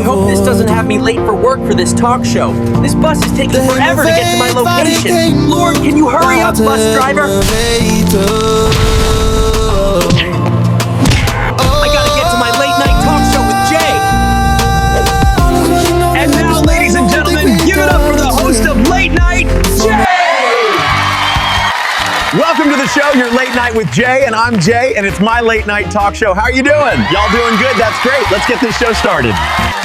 hope this doesn't have me late for work for this talk show. This bus is taking forever to get to my location. Lord, can you hurry up, bus driver? I gotta get to my late night talk show with Jay. And now, ladies and gentlemen, give it up for the host of Late Night, Jay! Welcome to the show, your Late Night with Jay, and I'm Jay, and it's my late night talk show. How are you doing? Y'all doing good? That's great. Let's get this show started.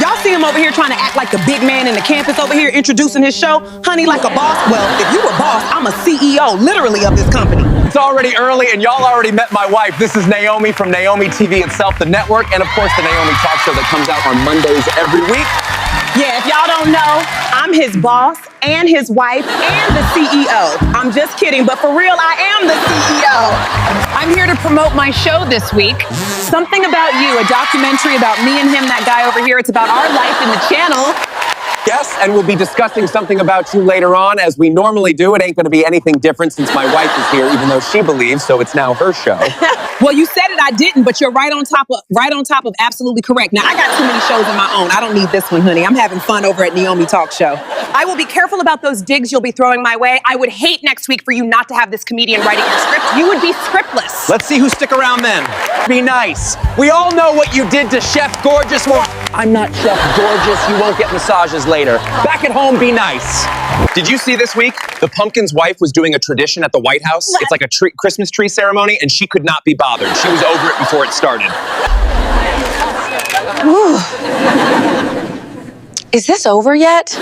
Y'all see him over here trying to act like the big man in the campus over here introducing his show? Honey, like a boss? Well, if you a boss, I'm a CEO, literally, of this company. It's already early, and y'all already met my wife. This is Naomi from Naomi TV itself, the network, and of course the Naomi talk show that comes out on Mondays every week. Yeah, if y'all don't know, I'm his boss and his wife and the CEO. I'm just kidding, but for real, I am the CEO. I'm here to promote my show this week. Something About You, a documentary about me and him, that guy over here. It's about our life in the channel. Yes, and we'll be discussing something about you later on, as we normally do. It ain't going to be anything different since my wife is here, even though she believes, so it's now her show. Well, you said it, I didn't, but you're right on top of absolutely correct. Now, I got too many shows of my own. I don't need this one, honey. I'm having fun over at Neomi Talk Show. I will be careful about those digs you'll be throwing my way. I would hate next week for you not to have this comedian writing your script. You would be scriptless. Let's see who stick around then. Be nice. We all know what you did to Chef Gorgeous. Well, I'm not Chef Gorgeous. You won't get massages later. Back at home, be nice. Did you see this week? The pumpkin's wife was doing a tradition at the White House. What? It's like a Christmas tree ceremony, and she could not be bothered. She was over it before it started. Is this over yet?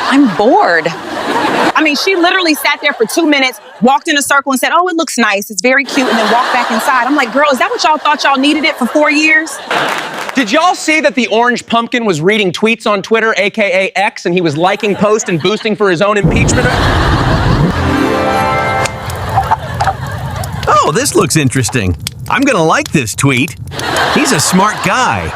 I'm bored. I mean, she literally sat there for 2 minutes, walked in a circle and said, oh, it looks nice, it's very cute, and then walked back inside. I'm like, girl, is that what y'all thought y'all needed it for 4 years? Did y'all see that the orange pumpkin was reading tweets on Twitter, aka X, and he was liking posts and boosting for his own impeachment? Oh, this looks interesting. I'm gonna like this tweet. He's a smart guy.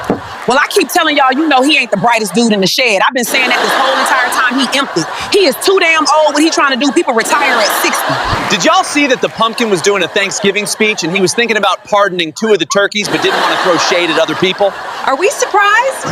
Well, I keep telling y'all, you know he ain't the brightest dude in the shed. I've been saying that this whole entire time. He empty. He is too damn old. What he trying to do? People retire at 60. Did y'all see that the pumpkin was doing a Thanksgiving speech and he was thinking about pardoning 2 of the turkeys but didn't want to throw shade at other people? Are we surprised?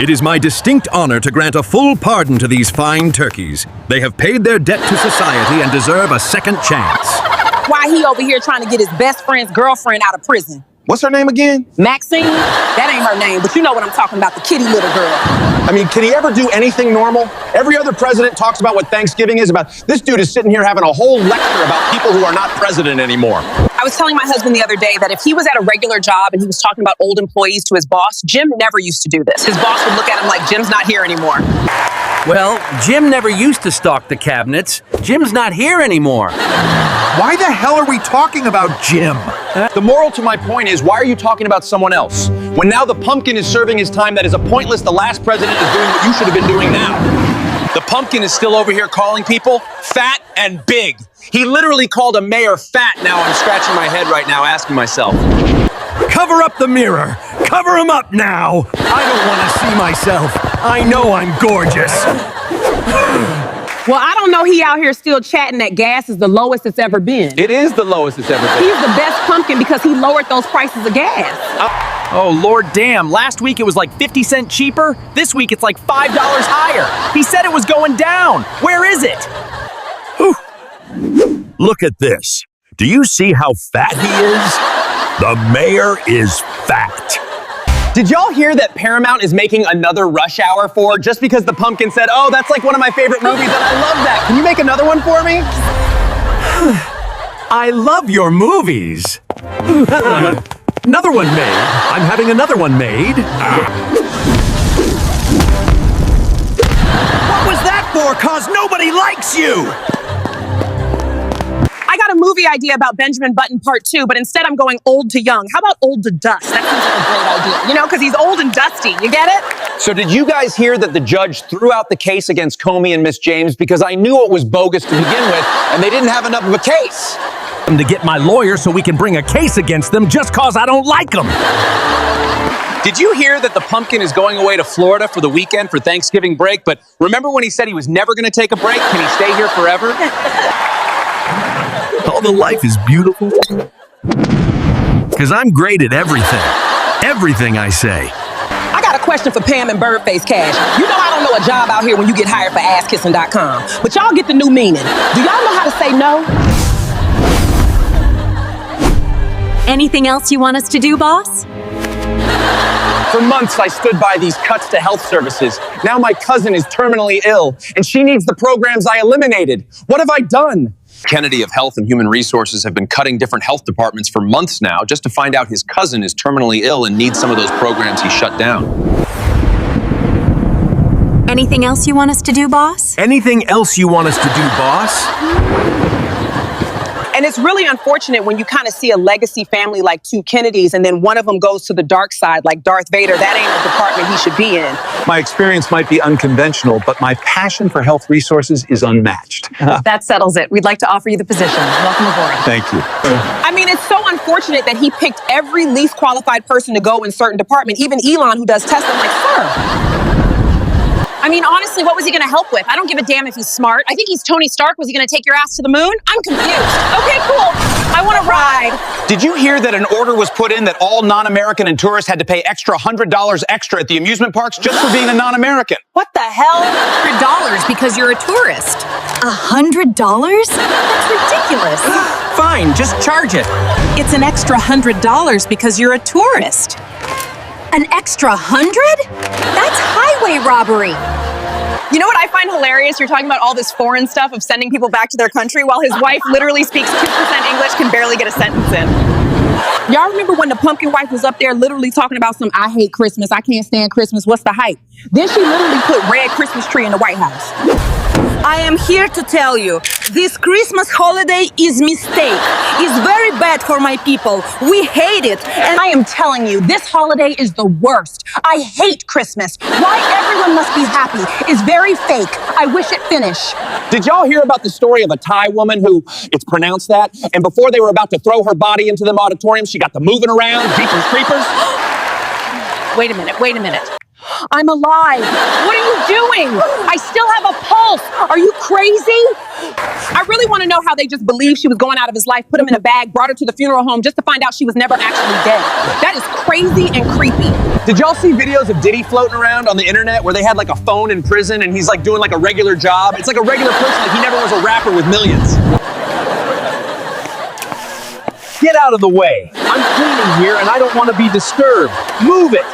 It is my distinct honor to grant a full pardon to these fine turkeys. They have paid their debt to society and deserve a second chance. Why he over here trying to get his best friend's girlfriend out of prison? What's her name again? Maxine? That ain't her name, but you know what I'm talking about, the kitty little girl. I mean, can he ever do anything normal? Every other president talks about what Thanksgiving is about. This dude is sitting here having a whole lecture about people who are not president anymore. I was telling my husband the other day that if he was at a regular job and he was talking about old employees to his boss, Jim never used to do this. His boss would look at him like, Jim's not here anymore. Well, Jim never used to stock the cabinets. Jim's not here anymore. Why the hell are we talking about Jim? The moral to my point is, why are you talking about someone else? When now the pumpkin is serving his time, that is a pointless. The last president is doing what you should have been doing now. The pumpkin is still over here calling people fat and big. He literally called a mayor fat. Now I'm scratching my head right now, asking myself. Cover up the mirror. Cover him up now. I don't want to see myself. I know I'm gorgeous. Well, I don't know, he out here still chatting that gas is the lowest it's ever been. It is the lowest it's ever been. He's the best pumpkin because he lowered those prices of gas. Oh, Lord damn. Last week it was like 50 cents cheaper. This week it's like $5 higher. He said it was going down. Where is it? Whew. Look at this. Do you see how fat he is? The mayor is fat. Did y'all hear that Paramount is making another Rush Hour 4 just because the pumpkin said, oh, that's like one of my favorite movies and I love that. Can you make another one for me? I love your movies. Another one made. I'm having another one made. What was that for? 'Cause nobody likes you. I got a movie idea about Benjamin Button Part 2, but instead I'm going old to young. How about old to dust? That seems like a great idea. You know, because he's old and dusty. You get it? So did you guys hear that the judge threw out the case against Comey and Miss James because I knew it was bogus to begin with and they didn't have enough of a case? To get my lawyer so we can bring a case against them just 'cause I don't like them. Did you hear that the pumpkin is going away to Florida for the weekend for Thanksgiving break? But remember when he said he was never going to take a break? Can he stay here forever? All the life is beautiful. 'Cause I'm great at everything. Everything I say. I got a question. question for Pam and Birdface Cash. You know I don't know a job out here when you get hired for asskissing.com. But y'all get the new meaning. Do y'all know how to say no? Anything else you want us to do, boss? For months, I stood by these cuts to health services. Now my cousin is terminally ill, and she needs the programs I eliminated. What have I done? Kennedy of Health and Human Resources have been cutting different health departments for months now just to find out his cousin is terminally ill and needs some of those programs he shut down. Anything else you want us to do, boss? Anything else you want us to do, boss? And it's really unfortunate when you kind of see a legacy family like two Kennedys and then one of them goes to the dark side like Darth Vader. That ain't a department he should be in. My experience might be unconventional, but my passion for health resources is unmatched. That settles it. We'd like to offer you the position. Welcome aboard. Thank you. I mean, it's so unfortunate that he picked every least qualified person to go in certain department. Even Elon, who does tests, I'm like, sir. I mean, honestly, what was he going to help with? I don't give a damn if he's smart. I think he's Tony Stark. Was he going to take your ass to the moon? I'm confused. Okay, cool. I want to ride. Did you hear that an order was put in that all non-American and tourists had to pay extra $100 extra at the amusement parks just for being a non-American? What the hell? $100 because you're a tourist. $100? That's ridiculous. Fine, just charge it. It's an extra $100 because you're a tourist. An extra 100? That's highway robbery. You know what I find hilarious? You're talking about all this foreign stuff of sending people back to their country while his wife literally speaks 2% English, can barely get a sentence in. Y'all remember when the pumpkin wife was up there literally talking about some, I hate Christmas, I can't stand Christmas, what's the hype? Then she literally put red Christmas tree in the White House. I am here to tell you, this Christmas holiday is mistake. It's very bad for my people. We hate it. And I am telling you, this holiday is the worst. I hate Christmas. Why everyone must be happy is very fake. I wish it finished. Did y'all hear about the story of a Thai woman who, it's pronounced that, and before they were about to throw her body into the auditorium, she got the moving around, Jeepers Creepers? Wait a minute. I'm alive. What are you doing? I still have a pulse. Are you crazy? I really want to know how they just believed she was going out of his life, put him in a bag, brought her to the funeral home just to find out she was never actually dead. That is crazy and creepy. Did y'all see videos of Diddy floating around on the internet where they had like a phone in prison and he's like doing like a regular job? It's like a regular person, like he never was a rapper with millions. Get out of the way. I'm cleaning here and I don't want to be disturbed. Move it.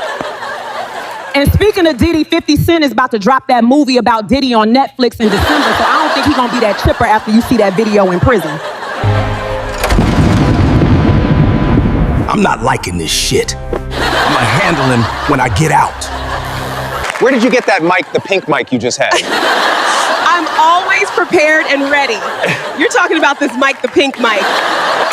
And speaking of Diddy, 50 Cent is about to drop that movie about Diddy on Netflix in December, so I don't think he's gonna be that chipper after you see that video in prison. I'm not liking this shit. I'm gonna handle him when I get out. Where did you get that mic, the pink mic you just had? I'm always prepared and ready. You're talking about this mic, the pink mic.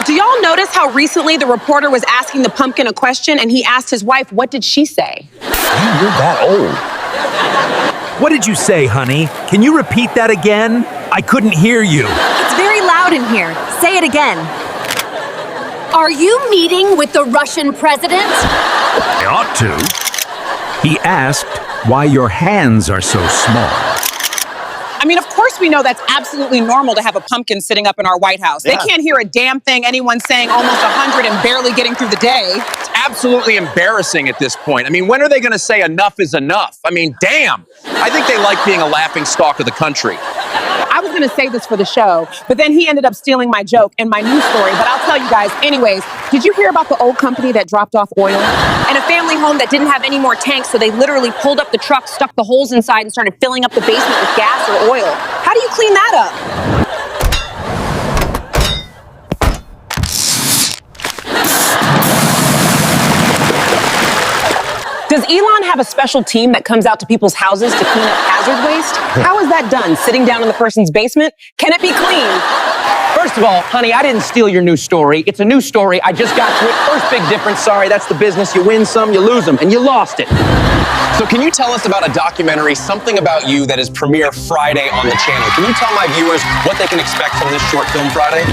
Do y'all notice how recently the reporter was asking the pumpkin a question and he asked his wife, what did she say? Damn, you're that old. What did you say, honey? Can you repeat that again? I couldn't hear you. It's very loud in here. Say it again. Are you meeting with the Russian president? I ought to. He asked why your hands are so small. I mean, of course we know that's absolutely normal to have a pumpkin sitting up in our White House. Yeah. They can't hear a damn thing anyone's saying almost 100 and barely getting through the day. It's absolutely embarrassing at this point. I mean, when are they going to say enough is enough? I mean, damn. I think they like being a laughing stock of the country. I was going to say this for the show, but then he ended up stealing my joke and my news story. But I'll tell you guys, anyways, did you hear about the old company that dropped off oil? And a family home that didn't have any more tanks, so they literally pulled up the truck, stuck the holes inside, and started filling up the basement with gas or oil. How do you clean that up? Does Elon have a special team that comes out to people's houses to clean up hazard waste? How is that done? Sitting down in the person's basement? Can it be clean? First of all, honey, I didn't steal your news story. It's a news story. I just got to it. First big difference. Sorry, that's the business. You win some, you lose them, and you lost it. So can you tell us about a documentary, Something About You, that is premiere Friday on the channel? Can you tell my viewers what they can expect from this short film Friday?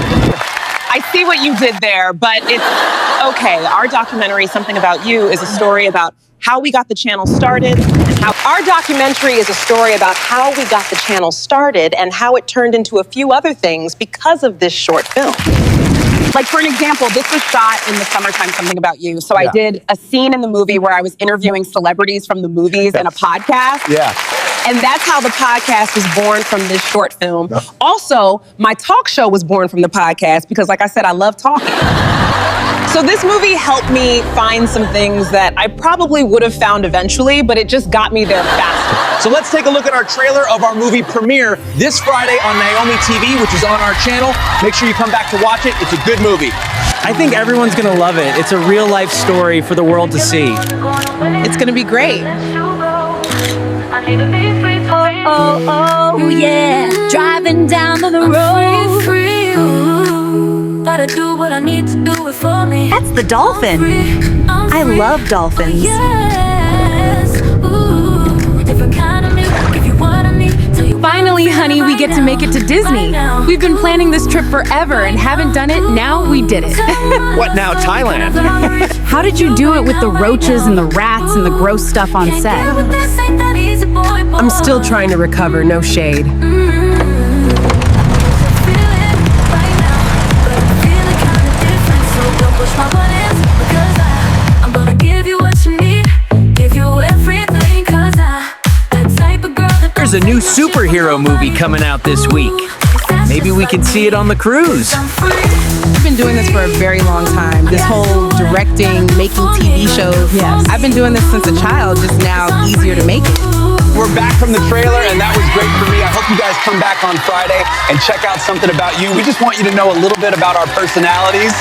I see what you did there, but it's okay. Our documentary, Something About You, is a story about how we got the channel started, and how our documentary is a story about how we got the channel started and how it turned into a few other things because of this short film. Like, for an example, this was shot in the summertime, Something About You. So I did a scene in the movie where I was interviewing celebrities from the movies in a podcast. Yeah. And that's how the podcast was born from this short film. Also, my talk show was born from the podcast because, like I said, I love talking. So this movie helped me find some things that I probably would have found eventually, but it just got me there faster. So let's take a look at our trailer of our movie premiere this Friday on Naomi TV, which is on our channel. Make sure you come back to watch it. It's a good movie. I think everyone's gonna love it. It's a real life story for the world to see. It's gonna be great. Oh, yeah. Driving down the road. Gotta do what I need to do it for me. That's the dolphin. I love dolphins. Finally, honey, we get to make it to Disney. We've been planning this trip forever and haven't done it. Now we did it. What now, Thailand? How did you do it with the roaches and the rats and the gross stuff on set? I'm still trying to recover, no shade. There's a new superhero movie coming out this week. Maybe we can see it on the cruise. I've been doing this for a very long time. This whole directing, making TV shows. Yes. I've been doing this since a child, just now easier to make it. We're back from the trailer, and that was great for me. I hope you guys come back on Friday and check out Something About You. We just want you to know a little bit about our personalities.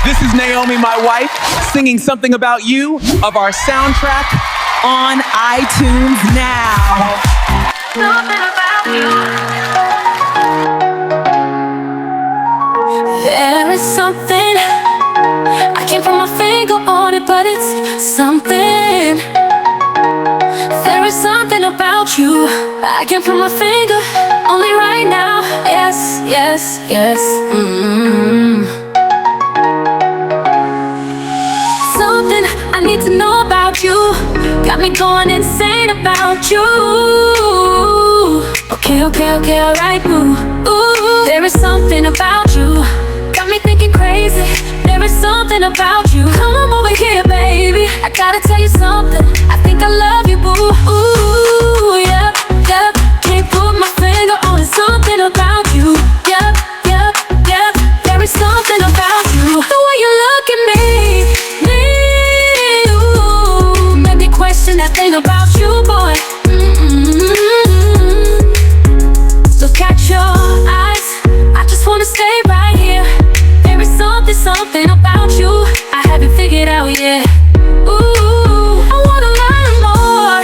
This is Naomi, my wife, singing Something About You of our soundtrack On iTunes now. There is something, I can't put my finger on it, but it's something. There is something about you, I can't put my finger, only right now. Yes, yes, yes. Something I need to know about you, got me going insane about you. Okay, alright, ooh. There is something about you, got me thinking crazy. There is something about you, come over here, baby. I gotta tell you something, I think I love you, boo. Ooh, yeah, yeah. Can't put my finger on it, something about you. Yeah, yeah, yeah. There is something about you, the way you look at me, ooh, made me question that thing about you, boy. Look at your eyes, I just wanna stay right here. There is something about you I haven't figured out yet. Ooh, I wanna learn more,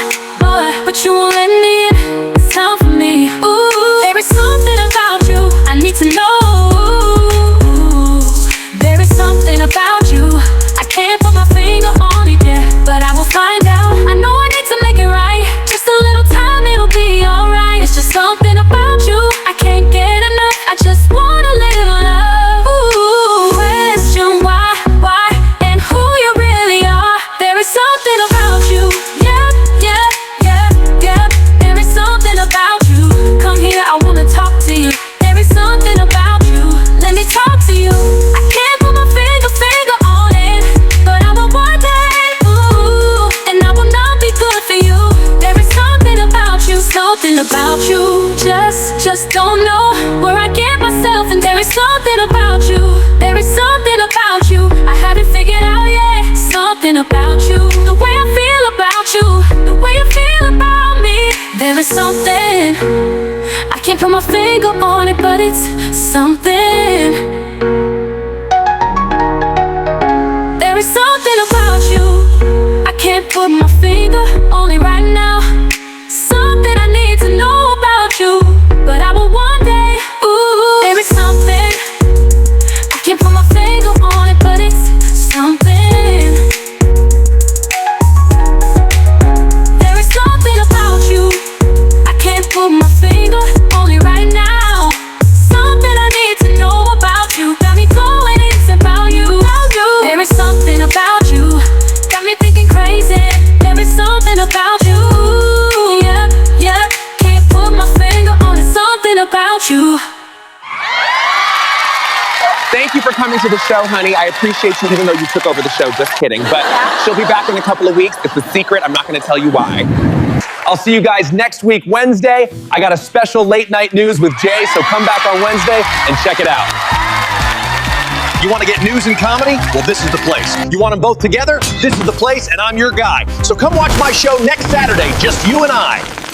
but you won't let me in. It's time for me. Ooh, there is something about you I need to know. There is something about you I can't put my finger on it yet, but I will find out. I know I need to make it right. Just a little time, it'll be alright. It's just something about you I can't get enough. I just want a little love. Ooh, question why, and who you really are. There is something about you. Yeah, yeah, yeah, yeah. There is something about you. Come here, I wanna talk to you. There is something about you. Let me talk to you. I can't put my finger on it, but I will one day. Ooh, and I will not be good for you. There is something about you, something about you. Just don't know where I get myself, and there is something about you. There is something about you I haven't figured out yet. Something about you, the way I feel about you, the way you feel about me. There is something, I can't put my finger on it, but it's something. There is something about you I can't put my finger on it right now. Something I need to know about you, but I will one day. Ooh, there is something, I can't put my finger on it, but it's something. There is something about you I can't put my finger on it right now. Something I need to know about you, got me going it's about you. There is something about you, got me thinking crazy. There is something about you. Yeah, yeah. Can't put my finger on it. Something about you. Thank you for coming to the show, honey. I appreciate you, even though you took over the show. Just kidding. But she'll be back in a couple of weeks. It's a secret. I'm not going to tell you why. I'll see you guys next week, Wednesday. I got a special late night news with Jay, so come back on Wednesday and check it out. You want to get news and comedy? Well, this is the place. You want them both together? This is the place, and I'm your guy. So come watch my show next Saturday, just you and I.